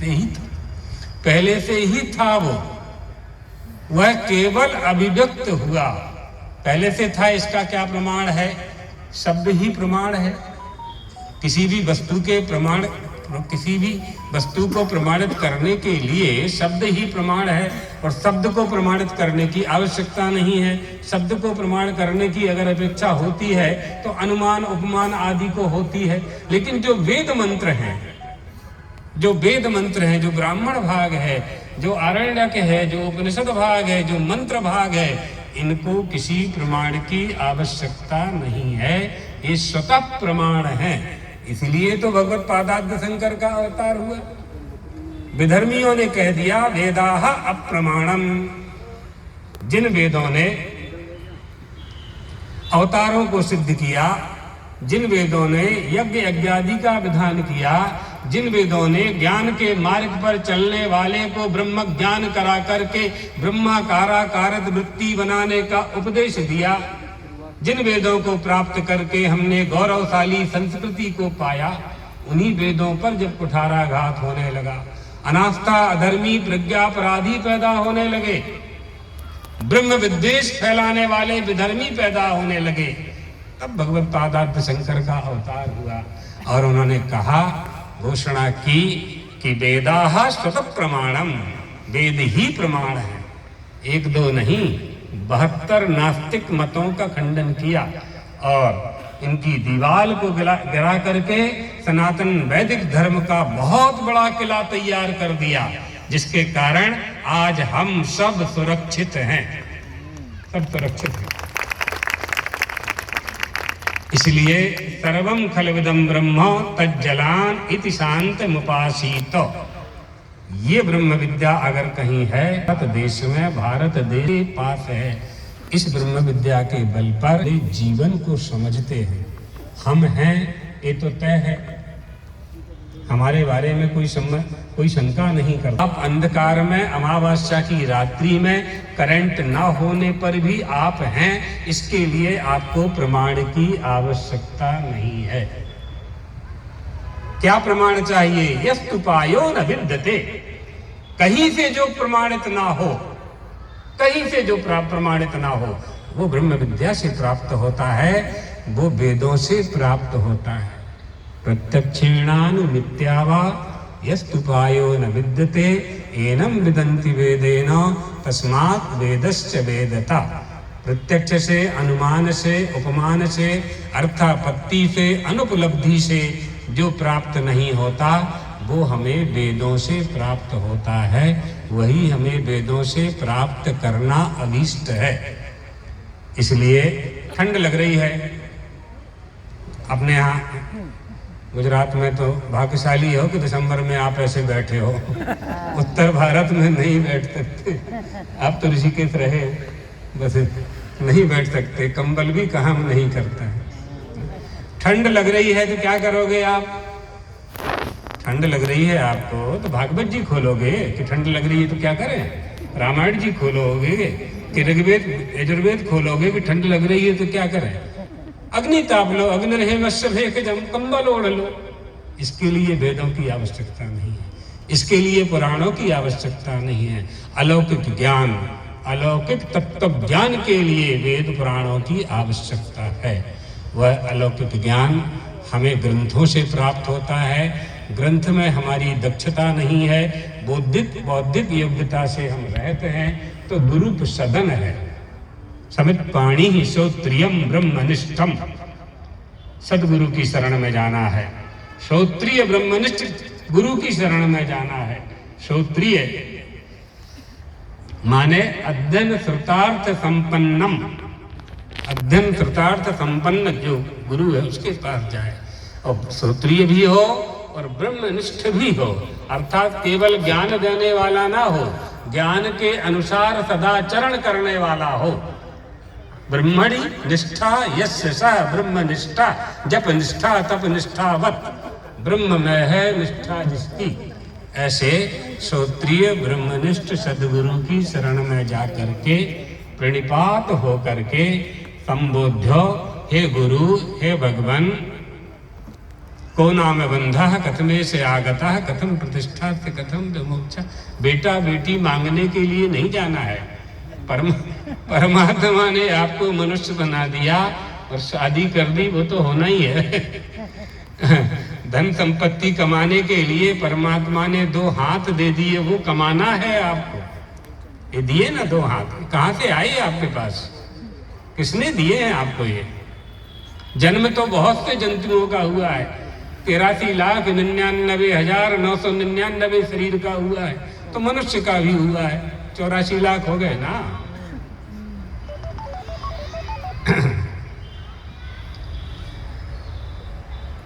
ही था, पहले से ही था वो, वह केवल अभिव्यक्त हुआ। पहले से था इसका क्या प्रमाण है? शब्द ही प्रमाण है। किसी भी वस्तु के प्रमाण, किसी भी वस्तु को प्रमाणित करने के लिए शब्द ही प्रमाण है, और शब्द को प्रमाणित करने की आवश्यकता नहीं है। शब्द को प्रमाण करने की अगर अपेक्षा होती है तो अनुमान उपमान आदि को होती है। लेकिन जो वेद मंत्र हैं, जो वेद मंत्र हैं, जो ब्राह्मण भाग है, जो आरण्यक है, जो उपनिषद भाग है, जो मंत्र भाग है, इनको किसी प्रमाण की आवश्यकता नहीं है, ये स्वतः प्रमाण है। इसलिए तो भगवत पादाद्य शंकर का अवतार हुआ। विधर्मियों ने कह दिया वेदाः अप्रमाणम। जिन वेदों ने अवतारों को सिद्ध किया, जिन वेदों ने यज्ञ यज्ञादि का विधान किया, जिन वेदों ने ज्ञान के मार्ग पर चलने वाले को ब्रह्म ज्ञान करा करके ब्रह्माकाराकारत वृत्ति बनाने का उपदेश दिया, जिन वेदों को प्राप्त करके हमने गौरवशाली संस्कृति को पाया, उन्हीं वेदों पर जब कुठाराघात होने लगा, अनास्था अधर्मी प्रज्ञापराधी पैदा होने लगे, ब्रह्म विद्वेष फैलाने वाले विधर्मी पैदा होने लगे, तब भगवत पादाद्य शंकर का अवतार हुआ। और उन्होंने कहा, घोषणा की कि वेदाः स्वतः प्रमाणम, वेद ही प्रमाण है। एक दो नहीं, 72 नास्तिक मतों का खंडन किया और इनकी दीवाल को गिरा करके सनातन वैदिक धर्म का बहुत बड़ा किला तैयार कर दिया, जिसके कारण आज हम सब सुरक्षित हैं, सब सुरक्षित हैं। इसलिए सर्वं खलविदं ब्रह्म तज्जलान इति शांतमुपासीत। ये ब्रह्म विद्या अगर कहीं है भारत देश में, भारत देश के पास है। इस ब्रह्म विद्या के बल पर जीवन को समझते हैं। हम हैं ये तो तय है, हमारे बारे में कोई शंका नहीं करता। आप अंधकार में, अमावस्या की रात्रि में करंट ना होने पर भी आप हैं, इसके लिए आपको प्रमाण की आवश्यकता नहीं है। क्या प्रमाण चाहिए? यस्तुपायो न विद्यते। कहीं से जो प्रमाणित ना हो, कहीं से जो प्रमाणित ना हो, वो ब्रह्म विद्या से प्राप्त होता है, वो वेदों से प्राप्त होता है। प्रत्यक्षेणानुमित्यावा यस्तुपायो न विद्यते एनं विदन्ति वेदेन तस्मात् वेदश्च वेदता। प्रत्यक्ष से, अनुमान से, उपमान से, अर्थापत्ति से, अनुपलब्धि से जो प्राप्त नहीं होता, वो हमें वेदों से प्राप्त होता है। वही हमें वेदों से प्राप्त करना अभीष्ट है। इसलिए ठंड लग रही है। अपने यहाँ गुजरात में तो भाग्यशाली हो कि दिसंबर में आप ऐसे बैठे हो। उत्तर भारत में नहीं बैठ सकते। आप तो ऋषिकेश रहे, बस नहीं बैठ सकते। कंबल भी काम नहीं करता है। ठंड लग रही है तो क्या करोगे आप? ठंड लग रही है आपको तो भागवत जी खोलोगे कि ठंड लग रही है तो क्या करें? रामायण जी खोलोगे कि ऋग्वेद यजुर्वेद खोलोगे कि ठंड लग रही है तो क्या करें? अग्नि ताप लो, अग्नि रहे मत्स्य भेक जम, कंबल ओढ़ लो। इसके लिए वेदों की आवश्यकता नहीं है, इसके लिए पुराणों की आवश्यकता नहीं है। अलौकिक ज्ञान, अलौकिक तत्व ज्ञान के लिए वेद पुराणों की आवश्यकता है। वह अलौकिक ज्ञान हमें ग्रंथों से प्राप्त होता है। ग्रंथ में हमारी दक्षता नहीं है, बौद्धिक योग्यता से हम रहते हैं तो गुरु सदन है। समित पाणी ही श्रोत्रियम ब्रह्मनिष्ठम। सदगुरु की शरण में जाना है, श्रोत्रिय ब्रह्मनिष्ठ गुरु की शरण में जाना है। श्रोत्रिय माने अध्ययन श्रुतार्थ संपन्नम। अध्ययन श्रुतार्थ संपन्न जो गुरु है उसके पास जाए, और श्रोत्रिय भी हो और ब्रह्मनिष्ठ भी हो, अर्थात केवल ज्ञान देने वाला ना हो, ज्ञान के अनुसार सदाचरण करने वाला हो। ब्रह्मणि निष्ठा यस्य सः ब्रह्मनिष्ठा, जप निष्ठा तप निष्ठावत। ब्रह्म में है निष्ठा जिसकी, ऐसे श्रोत्रिय ब्रह्मनिष्ठ सदगुरु की शरण में जा करके प्रणिपात हो करके संबोध्यो, हे गुरु, हे भगवान, को नाम बंधा कथमे से आगता कथम प्रतिष्ठा से कथम विमोक्षा। बेटा बेटी मांगने के लिए नहीं जाना है, परमात्मा ने आपको मनुष्य बना दिया और शादी कर दी, वो तो होना ही है। धन संपत्ति कमाने के लिए परमात्मा ने 2 हाथ दे दिए, वो कमाना है आपको। ये दिए ना 2 हाथ, कहाँ से आए आपके पास? किसने दिए हैं आपको? ये जन्म तो बहुत से जंतुओं का हुआ है, 83,99,999 शरीर का हुआ है, तो मनुष्य का भी हुआ है, 84 लाख हो गए ना।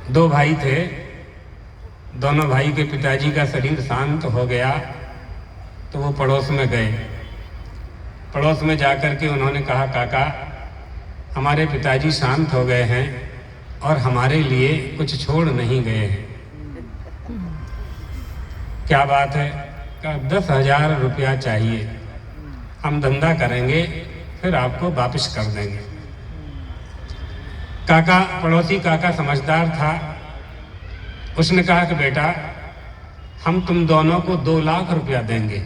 दो भाई थे, दोनों भाई के पिताजी का शरीर शांत हो गया तो वो पड़ोस में गए। पड़ोस में जाकर के उन्होंने कहा, काका हमारे पिताजी शांत हो गए हैं और हमारे लिए कुछ छोड़ नहीं गए हैं। क्या बात है? कहा 10,000 रुपया चाहिए, हम धंधा करेंगे फिर आपको वापस कर देंगे। काका, पड़ोसी काका समझदार था, उसने कहा कि बेटा हम तुम दोनों को 2 लाख रुपया देंगे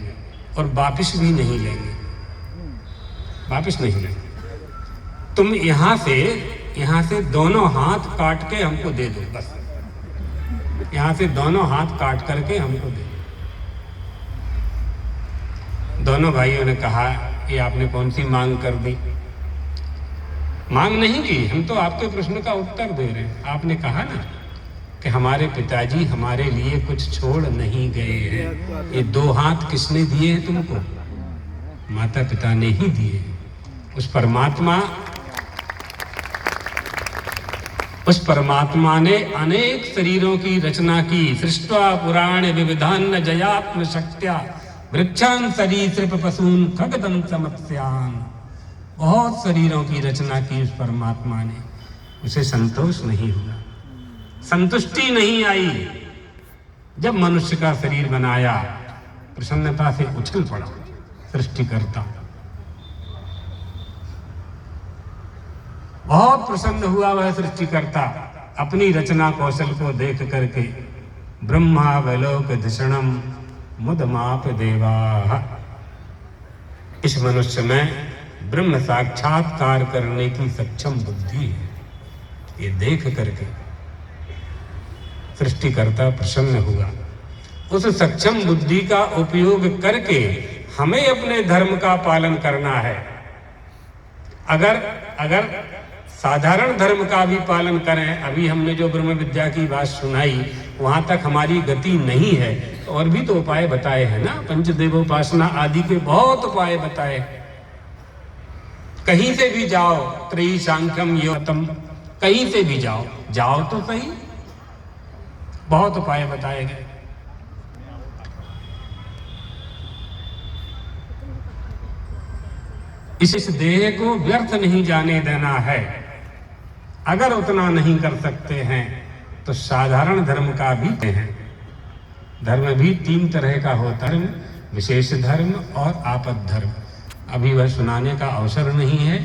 और वापस भी नहीं लेंगे, वापस नहीं लेंगे। तुम यहाँ से दोनों हाथ काट के हमको दे दो, बस यहाँ से दोनों हाथ काट करके हमको दे दो। दोनों भाइयों ने कहा, ये आपने कौन सी मांग कर दी? मांग नहीं की, हम तो आपके प्रश्न का उत्तर दे रहे हैं। आपने कहा ना कि हमारे पिताजी हमारे लिए कुछ छोड़ नहीं गए हैं। ये 2 हाथ किसने दिए हैं तुमको? माता पिता ने ही दिए। उस परमात्मा ने अनेक शरीरों की रचना की। सृष्ट्वा पुराण विविधान जयात्म शक्त्या वृक्षान सरीसृप पशून खगदंत मत्स्यान। बहुत शरीरों की रचना की उस परमात्मा ने, उसे संतोष नहीं हुआ, संतुष्टि नहीं आई। जब मनुष्य का शरीर बनाया, प्रसन्नता से उछल पड़ा सृष्टिकर्ता, बहुत प्रसन्न हुआ वह सृष्टिकर्ता अपनी रचना कौशल को देख करके। ब्रह्मा वैलोक धिषणम मुदमाप देवा। इस मनुष्य में ब्रह्म साक्षात्कार करने की सक्षम बुद्धि है, ये देख करके सृष्टिकर्ता प्रसन्न हुआ। उस सक्षम बुद्धि का उपयोग करके हमें अपने धर्म का पालन करना है। अगर साधारण धर्म का भी पालन करें, अभी हमने जो ब्रह्म विद्या की बात सुनाई वहां तक हमारी गति नहीं है, और भी तो उपाय बताए हैं ना, पंचदेवोपासना आदि के बहुत उपाय बताए। कहीं से भी जाओ, त्रयी सांख्यम योतम, कहीं से भी जाओ तो सही, बहुत उपाय बताए गए। इस देह को व्यर्थ नहीं जाने देना है। अगर उतना नहीं कर सकते हैं तो साधारण धर्म का भी है। धर्म भी 3 तरह का होता है, विशेष धर्म और आपद धर्म। अभी वह सुनाने का अवसर नहीं है,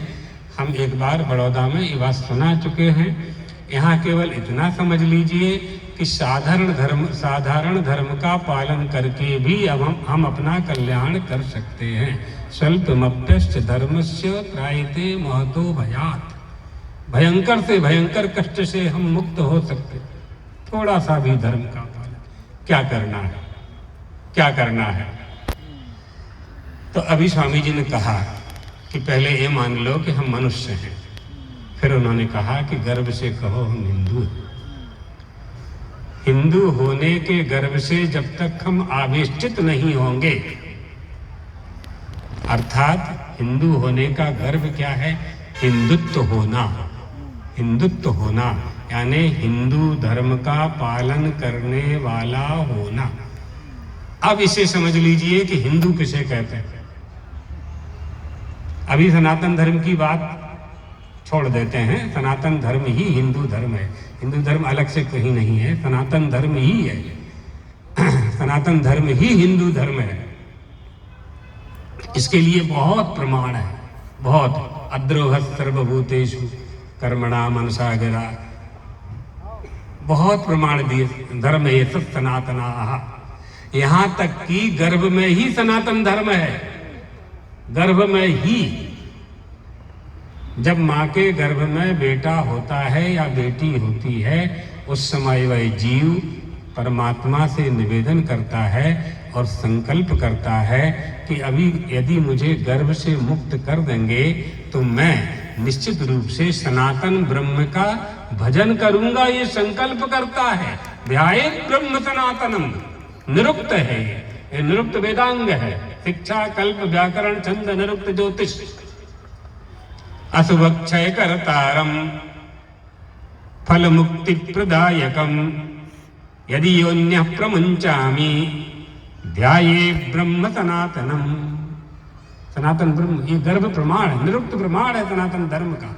हम एक बार बड़ौदा में ये बात सुना चुके हैं। यहाँ केवल इतना समझ लीजिए कि साधारण धर्म का पालन करके भी अब हम अपना कल्याण कर सकते हैं। स्वल्पमप्यश्च धर्मस्य त्रायते महतो भयात्। भयंकर से भयंकर कष्ट से हम मुक्त हो सकते। थोड़ा सा भी धर्म का पालन क्या करना है। तो अभी स्वामी जी ने कहा कि पहले ये मान लो कि हम मनुष्य हैं, फिर उन्होंने कहा कि गर्व से कहो हम हिंदू हैं। हिंदू होने के गर्व से जब तक हम आवेष्टित नहीं होंगे, अर्थात हिंदू होने का गर्व क्या है? हिंदुत्व होना यानी हिंदू धर्म का पालन करने वाला होना। अब इसे समझ लीजिए कि हिंदू किसे कहते हैं। अभी सनातन धर्म की बात छोड़ देते हैं, सनातन धर्म ही हिंदू धर्म है। हिंदू धर्म अलग से कहीं नहीं है, सनातन धर्म ही है। सनातन धर्म ही हिंदू धर्म है। इसके लिए बहुत प्रमाण है, बहुत। अद्रोह सर्वभूतेषु कर्मणा मनसा गिरा, बहुत प्रमाण दिए। धर्म ये सब सनातना, यहां तक कि गर्भ में ही सनातन धर्म है। गर्भ में ही, जब मां के गर्भ में बेटा होता है या बेटी होती है, उस समय वह जीव परमात्मा से निवेदन करता है और संकल्प करता है कि अभी यदि मुझे गर्भ से मुक्त कर देंगे तो मैं निश्चित रूप से सनातन ब्रह्म का भजन करूंगा। ये संकल्प करता है। ध्यायेत् ब्रह्म सनातनम, निरुक्त है ये निरुक्त वेदांग है। शिक्षा, कल्प, व्याकरण, छंद, निरुक्त, ज्योतिष, असुभक्षय करतारम, फल मुक्ति प्रदायकम, यदि योन्यः प्रमुंचामि ध्याये ब्रह्म सनातनम। सनातन ब्रह्म, ये गर्भ प्रमाण है, निरुक्त प्रमाण है सनातन धर्म का,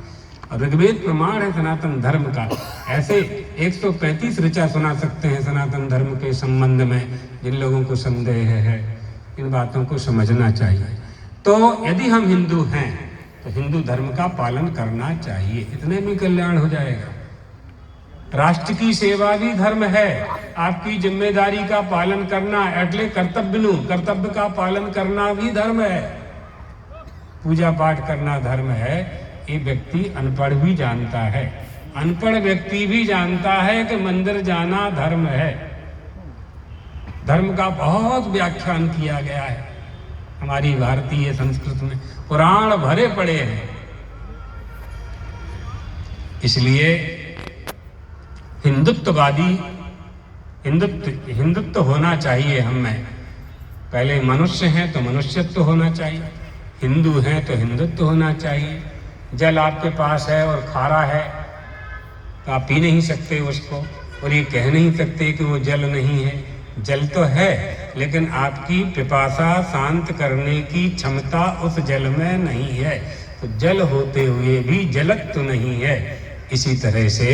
और ऋग्वेद प्रमाण है सनातन धर्म का। ऐसे 135 ऋचा सुना सकते हैं सनातन धर्म के संबंध में। जिन लोगों को संदेह है, इन बातों को समझना चाहिए। तो यदि हम हिंदू हैं तो हिंदू धर्म का पालन करना चाहिए, इतने में कल्याण हो जाएगा। राष्ट्र की सेवा भी धर्म है, आपकी जिम्मेदारी का पालन करना, एटले कर्तव्यनु, कर्तव्य का पालन करना भी धर्म है। पूजा पाठ करना धर्म है। ये व्यक्ति अनपढ़ भी जानता है, अनपढ़ व्यक्ति भी जानता है कि मंदिर जाना धर्म है। धर्म का बहुत व्याख्यान किया गया है हमारी भारतीय संस्कृति में, पुराण भरे पड़े हैं। इसलिए हिंदुत्ववादी, हिंदुत्व होना चाहिए हम में। पहले मनुष्य हैं तो मनुष्यत्व होना चाहिए, हिंदू हैं तो हिंदुत्व होना चाहिए। जल आपके पास है और खारा है तो आप पी नहीं सकते उसको, और ये कह नहीं सकते कि वो जल नहीं है। जल तो है, लेकिन आपकी पिपासा शांत करने की क्षमता उस जल में नहीं है, तो जल होते हुए भी जलत्व नहीं है। इसी तरह से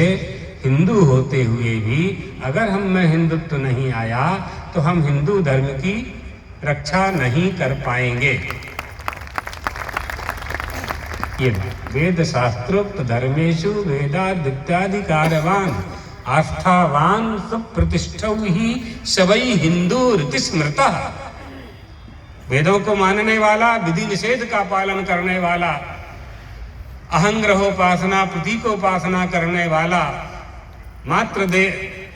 हिंदू होते हुए भी अगर हम में हिंदुत्व नहीं आया तो हम हिंदू धर्म की रक्षा नहीं कर पाएंगे। ये वेद शास्त्रोक्त धर्मेषु वेदादित्याधिकारवान आस्थावान सुप्रतिष्ठौ ही सवै हिंदू रीति स्मृतः। वेदों को मानने वाला, विधि निषेध का पालन करने वाला, अहंग्रहोपासना, प्रतीकोपासना करने वाला,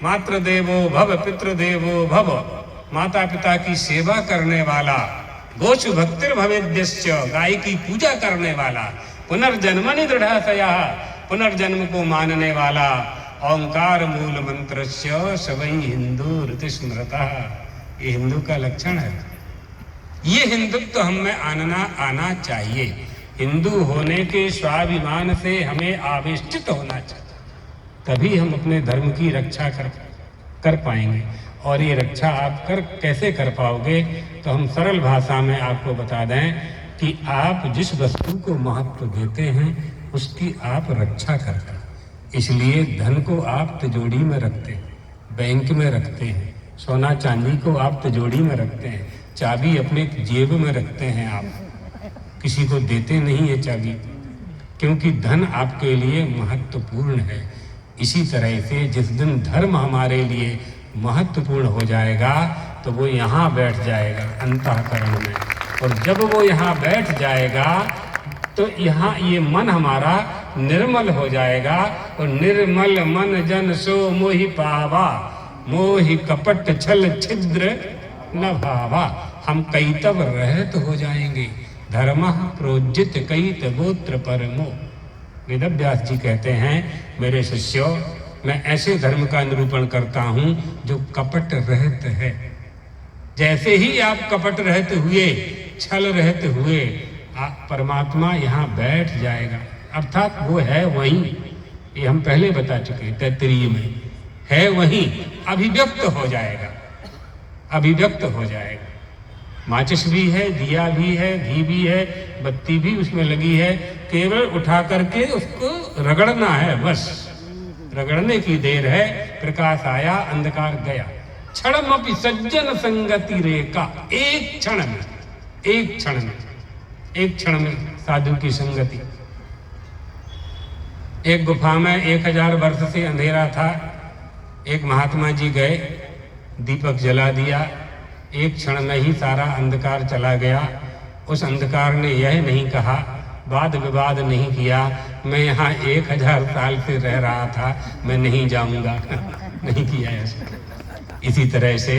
मातृदेवो भव पितृदेवो भव, माता पिता की सेवा करने वाला, गोचु भक्तिर भवेद्यश्च, गाय की पूजा करने वाला, पुनर्जन्मनि दृढ़तया, पुनर्जन्म को मानने वाला, ओंकार मूल मंत्रस्य सवै हिंदू रीति स्मृतः। ये हिंदू का लक्षण है। ये हिंदुत्व हम में आना चाहिए। हिंदू होने के स्वाभिमान से हमें आवेष्टित होना चाहिए, तभी हम अपने धर्म की रक्षा कर पाएंगे। और ये रक्षा आप कैसे कर पाओगे, तो हम सरल भाषा में आपको बता दें कि आप जिस वस्तु को महत्व देते हैं उसकी आप रक्षा करते हैं। इसलिए धन को आप तिजोरी में रखते हैं, बैंक में रखते हैं, सोना चांदी को आप तिजोरी में रखते हैं, चाबी अपने जेब में रखते हैं, आप किसी को देते नहीं है चाबी, क्योंकि धन आपके लिए महत्वपूर्ण है। इसी तरह से जिस दिन धर्म हमारे लिए महत्वपूर्ण हो जाएगा तो वो यहाँ बैठ जाएगा अंतःकरण में, और जब वो यहाँ बैठ जाएगा तो यहाँ ये मन हमारा निर्मल हो जाएगा। और निर्मल मन जन सो मोहि पावा, मोहि कपट छल छिद्र न भावा। हम कैतव रहत हो जाएंगे। धर्मः प्रोज्जित कैत गोत्र परमो। वेदव्यास जी कहते हैं, मेरे शिष्यों, मैं ऐसे धर्म का निरूपण करता हूँ जो कपट रहित है। जैसे ही आप कपट रहते हुए, छल रहते हुए, परमात्मा यहाँ बैठ जाएगा, अर्थात वो है वहीं। ये हम पहले बता चुके, तैत्तिरीय में है वहीं, अभिव्यक्त हो जाएगा, अभिव्यक्त हो जाएगा। माचिस भी है, दिया भी है, घी भी है, बत्ती भी उसमें लगी है, केवल उठा करके उसको रगड़ना है, बस रगड़ने की देर है। प्रकाश आया, अंधकार गया। क्षणमपि सज्जन संगति रेखा। एक क्षण में, एक क्षण में, एक क्षण में साधु की संगति। एक गुफा में 1000 वर्ष से अंधेरा था, एक महात्मा जी गए, दीपक जला दिया, एक क्षण में ही सारा अंधकार चला गया। उस अंधकार ने यह नहीं कहा, वाद विवाद नहीं किया, मैं यहाँ 1000 साल से रह रहा था, मैं नहीं जाऊंगा। नहीं किया ऐसा। इसी तरह से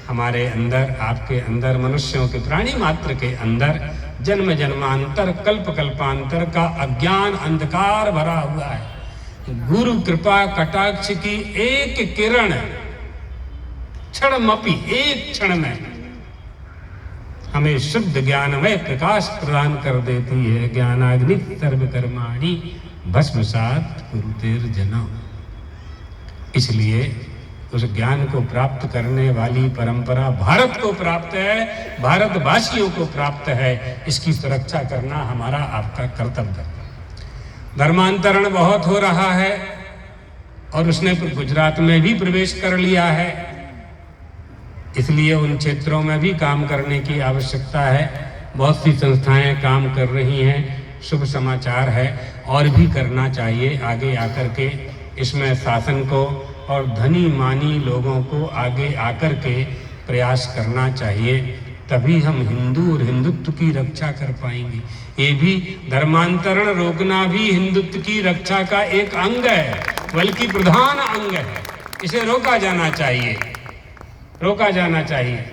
हमारे अंदर, आपके अंदर, मनुष्यों के, प्राणी मात्र के अंदर जन्म जन्मांतर, कल्प कल्पांतर का अज्ञान अंधकार भरा हुआ है। गुरु कृपा कटाक्ष की एक किरण क्षणमपि, एक क्षण में हमें शुद्ध ज्ञानमय प्रकाश प्रदान कर देती है। ज्ञानाग्नि सर्वकर्माणि भस्मसात् कुरुतेर्जनः। इसलिए उस ज्ञान को प्राप्त करने वाली परंपरा भारत को प्राप्त है, भारतवासियों को प्राप्त है। इसकी सुरक्षा करना हमारा, आपका कर्तव्य है। धर्मांतरण बहुत हो रहा है और उसने गुजरात में भी प्रवेश कर लिया है, इसलिए उन क्षेत्रों में भी काम करने की आवश्यकता है। बहुत सी संस्थाएं काम कर रही हैं, शुभ समाचार है, और भी करना चाहिए आगे आकर के। इसमें शासन को और धनी मानी लोगों को आगे आकर के प्रयास करना चाहिए, तभी हम हिंदू और हिंदुत्व की रक्षा कर पाएंगे। ये भी धर्मांतरण रोकना भी हिंदुत्व की रक्षा का एक अंग है, बल्कि प्रधान अंग है। इसे रोका जाना चाहिए, रोका जाना चाहिए।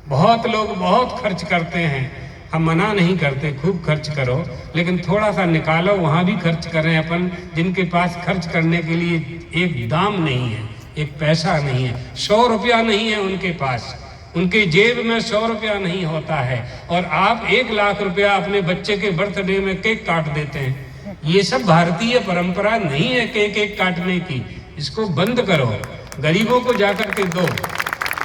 बहुत लोग बहुत खर्च करते हैं, हम मना नहीं करते, खूब खर्च करो, लेकिन थोड़ा सा निकालो, वहाँ भी खर्च करें अपन। जिनके पास खर्च करने के लिए एक दाम नहीं है, एक पैसा नहीं है, 100 रुपया नहीं है उनके पास, उनके जेब में 100 रुपया नहीं होता है, और आप 1 लाख रुपया अपने बच्चे के बर्थडे में केक काट देते हैं। ये सब भारतीय परंपरा नहीं है केक काटने की, इसको बंद करो। गरीबों को जाकर के दो,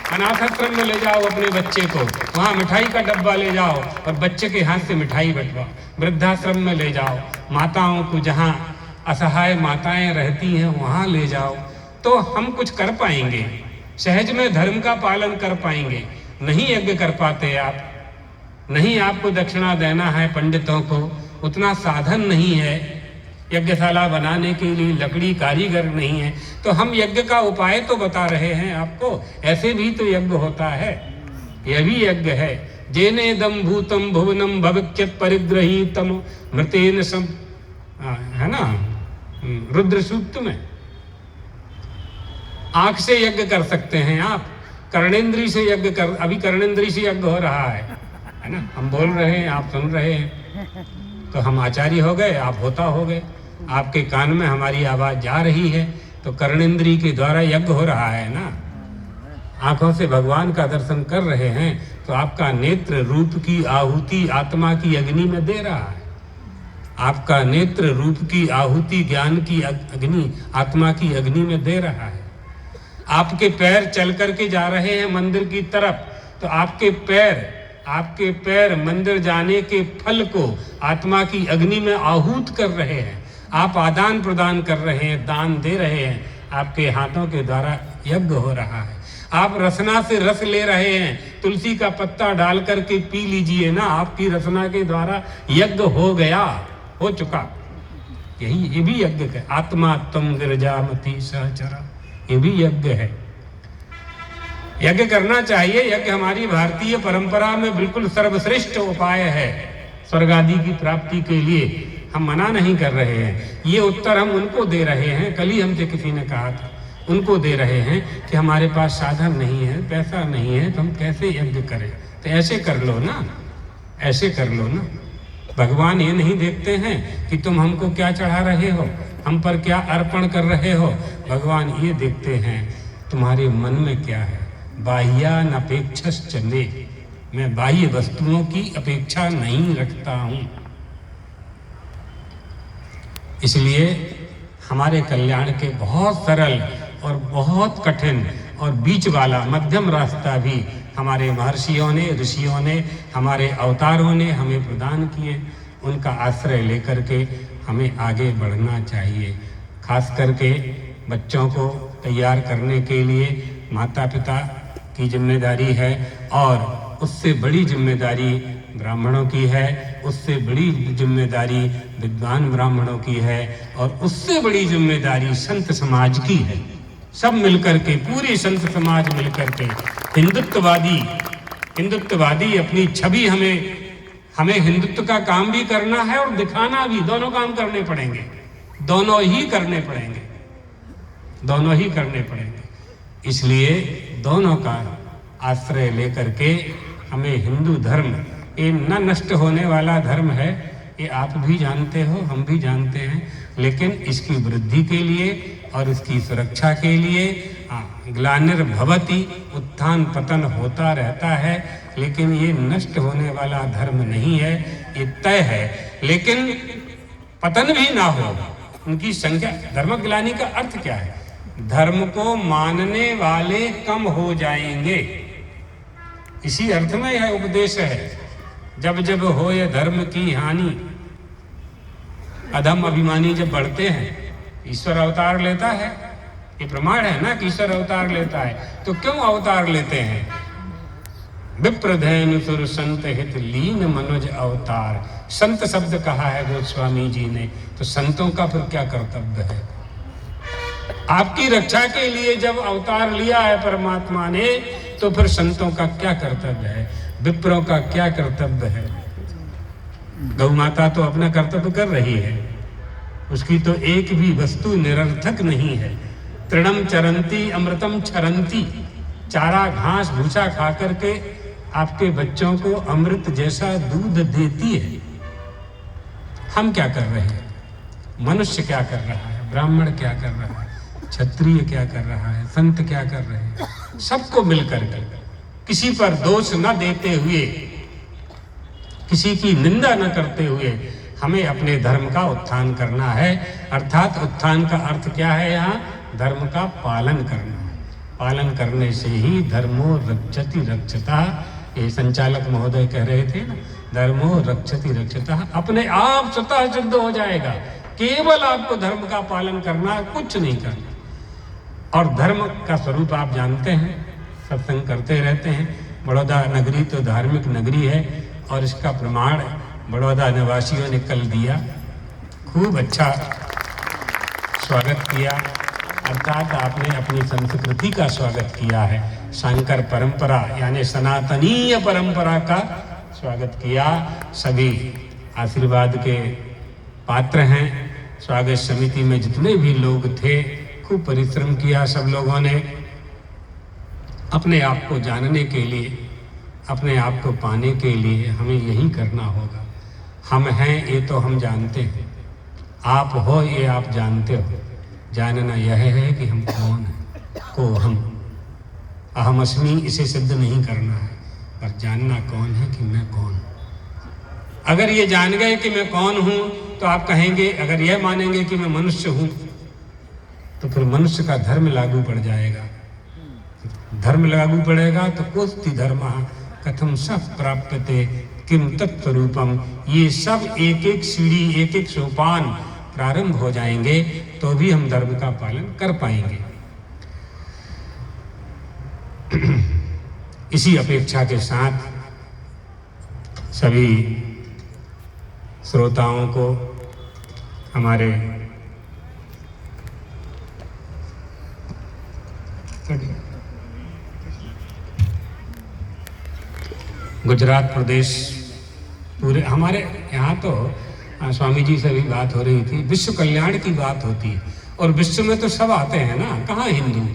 अनाथाश्रम में ले जाओ अपने बच्चे को, वहाँ मिठाई का डब्बा ले जाओ और बच्चे के हाथ से मिठाई बंटवाओ। वृद्धाश्रम में ले जाओ, माताओं को, जहाँ असहाय माताएं रहती हैं वहाँ ले जाओ, तो हम कुछ कर पाएंगे, सहज में धर्म का पालन कर पाएंगे। नहीं यज्ञ कर पाते आप, नहीं आपको दक्षिणा देना है पंडितों को, उतना साधन नहीं है, यज्ञशाला बनाने के लिए लकड़ी कारीगर नहीं है, तो हम यज्ञ का उपाय तो बता रहे हैं आपको। ऐसे भी तो यज्ञ होता है, यह भी यज्ञ है। जेनेदम भूतम भुवनम भविष्यत् परिग्रहीतम मृतेन सम, है ना रुद्र सूक्त में। आंख से यज्ञ कर सकते हैं आप, कर्णेंद्री से यज्ञ कर, अभी कर्णेंद्री से यज्ञ हो रहा है ना। हम बोल रहे हैं, आप सुन रहे हैं, तो हम आचार्य हो गए, आप होता हो गए। आपके कान में हमारी आवाज जा रही है, तो कर्णेंद्री के द्वारा यज्ञ हो रहा है ना। आंखों से भगवान का दर्शन कर रहे हैं, तो आपका नेत्र रूप की आहुति आत्मा की अग्नि में दे रहा है। आपका नेत्र रूप की आहुति ज्ञान की अग्नि आत्मा की अग्नि में दे रहा है। आपके पैर चल करके जा रहे हैं मंदिर की तरफ, तो आपके पैर मंदिर जाने के फल को आत्मा की अग्नि में आहूत कर रहे हैं। आप आदान प्रदान कर रहे हैं, दान दे रहे हैं, आपके हाथों के द्वारा यज्ञ हो रहा है। आप रसना से रस ले रहे हैं, तुलसी का पत्ता डाल करके पी लीजिए ना, आपकी रसना के द्वारा यज्ञ हो गया, हो चुका। ये भी यज्ञ है। आत्मा तुम गिरजामती सहचरा, ये भी यज्ञ है। यज्ञ करना चाहिए। यज्ञ हमारी भारतीय परंपरा में बिल्कुल सर्वश्रेष्ठ उपाय है स्वर्ग आदि की प्राप्ति के लिए। हम मना नहीं कर रहे हैं, ये उत्तर हम उनको दे रहे हैं। कल ही हमसे किसी ने कहा था, उनको दे रहे हैं कि हमारे पास साधन नहीं है, पैसा नहीं है, तो हम कैसे यज्ञ करें। तो ऐसे कर लो ना, ऐसे कर लो ना। भगवान ये नहीं देखते हैं कि तुम हमको क्या चढ़ा रहे हो, हम पर क्या अर्पण कर रहे हो। भगवान ये देखते हैं तुम्हारे मन में क्या है। बाह्यान अपेक्षश्च मे, मैं बाह्य वस्तुओं की अपेक्षा नहीं रखता हूं। इसलिए हमारे कल्याण के बहुत सरल और बहुत कठिन और बीच वाला मध्यम रास्ता भी हमारे महर्षियों ने, ऋषियों ने, हमारे अवतारों ने हमें प्रदान किए। उनका आश्रय लेकर के हमें आगे बढ़ना चाहिए। खास करके बच्चों को तैयार करने के लिए माता पिता की जिम्मेदारी है, और उससे बड़ी जिम्मेदारी ब्राह्मणों की है, उससे बड़ी जिम्मेदारी विद्वान ब्राह्मणों की है, और उससे बड़ी जिम्मेदारी संत समाज की है। सब मिलकर के, पूरी संत समाज मिलकर के, हिंदुत्ववादी अपनी छवि हमें हिंदुत्व का काम भी करना है और दिखाना भी, दोनों काम करने पड़ेंगे, दोनों ही करने पड़ेंगे। इसलिए दोनों का आश्रय लेकर के हमें हिंदू धर्म, ये न नष्ट होने वाला धर्म है, ये आप भी जानते हो, हम भी जानते हैं, लेकिन इसकी वृद्धि के लिए और इसकी सुरक्षा के लिए ग्लानिर्भवति, उत्थान पतन होता रहता है, लेकिन ये नष्ट होने वाला धर्म नहीं है, ये तय है। लेकिन पतन भी ना हो, उनकी संख्या, धर्मग्लानि का अर्थ क्या है? धर्म को मानने वाले कम हो जाएंगे, इसी अर्थ में यह उपदेश है। जब जब हो ये धर्म की हानि, अधम अभिमानी जब बढ़ते हैं, ईश्वर अवतार लेता है, ये प्रमाण है ना कि ईश्वर अवतार लेता है। तो क्यों अवतार लेते हैं? विप्रधेनु सुर संत हित लीन मनुज अवतार, संत शब्द कहा है गोस्वामी जी ने, तो संतों का फिर क्या कर्तव्य है? आपकी रक्षा के लिए जब अवतार लिया है परमात्मा ने, तो फिर संतों का क्या कर्तव्य है? विप्रों का क्या कर्तव्य है? गौ माता तो अपना कर्तव्य कर रही है, उसकी तो एक भी वस्तु निरर्थक नहीं है। तृणम चरंती अमृतम क्षरंती, चारा घास भूसा खा करके आपके बच्चों को अमृत जैसा दूध देती है। हम क्या कर रहे हैं? मनुष्य क्या कर रहा है? ब्राह्मण क्या कर रहा है? क्षत्रिय क्या कर रहा है? संत क्या कर रहे हैं? सबको मिलकर के, किसी पर दोष न देते हुए, किसी की निंदा न करते हुए, हमें अपने धर्म का उत्थान करना है। अर्थात उत्थान का अर्थ क्या है? यहाँ धर्म का पालन करना है। पालन करने से ही धर्मो रक्षति रक्षता, ये संचालक महोदय कह रहे थे ना, धर्मो रक्षति रक्षता, अपने आप स्वतः सिद्ध हो जाएगा। केवल आपको धर्म का पालन करना, कुछ नहीं करना। और धर्म का स्वरूप आप जानते हैं, सत्संग करते रहते हैं। बड़ौदा नगरी तो धार्मिक नगरी है, और इसका प्रमाण बड़ौदा निवासियों ने कल दिया। खूब अच्छा स्वागत किया, अर्थात आपने अपनी संस्कृति का स्वागत किया है, शंकर परंपरा यानी सनातनीय परंपरा का स्वागत किया। सभी आशीर्वाद के पात्र हैं। स्वागत समिति में जितने भी लोग थे, खूब परिश्रम किया सब लोगों ने। अपने आप को जानने के लिए, अपने आप को पाने के लिए हमें यही करना होगा। हम हैं ये तो हम जानते हैं, आप हो ये आप जानते हो। जानना यह है कि हम कौन हैं, को हम अहम अस्मि, इसे सिद्ध नहीं करना है, पर जानना कौन है कि मैं कौन हूँ। अगर ये जान गए कि मैं कौन हूँ, तो आप कहेंगे, अगर यह मानेंगे कि मैं मनुष्य हूँ, तो फिर मनुष्य का धर्म लागू पड़ जाएगा। धर्म लागू पड़ेगा तो कोस्ति धर्मः कथम सब प्राप्यते किम तत्स्वरूपम, ये सब एक एक सीढ़ी, एक एक सोपान प्रारंभ हो जाएंगे, तो भी हम धर्म का पालन कर पाएंगे। इसी अपेक्षा के साथ सभी श्रोताओं को हमारे गुजरात प्रदेश, पूरे हमारे यहाँ तो स्वामी जी से भी बात हो रही थी, विश्व कल्याण की बात होती है, और विश्व में तो सब आते हैं ना, कहाँ हिंदू,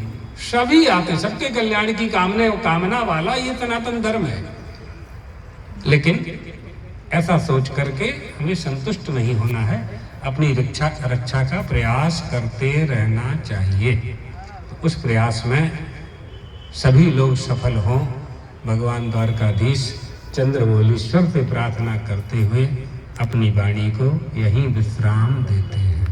सभी आते हैं, सबके कल्याण की कामना वाला ये सनातन धर्म है। लेकिन ऐसा सोच करके हमें संतुष्ट नहीं होना है, अपनी रक्षा का प्रयास करते रहना चाहिए। तो उस प्रयास में सभी लोग सफल हों, भगवान द्वारकाधीश चंद्रमौलीश्वर से प्रार्थना करते हुए अपनी वाणी को यहीं विश्राम देते हैं।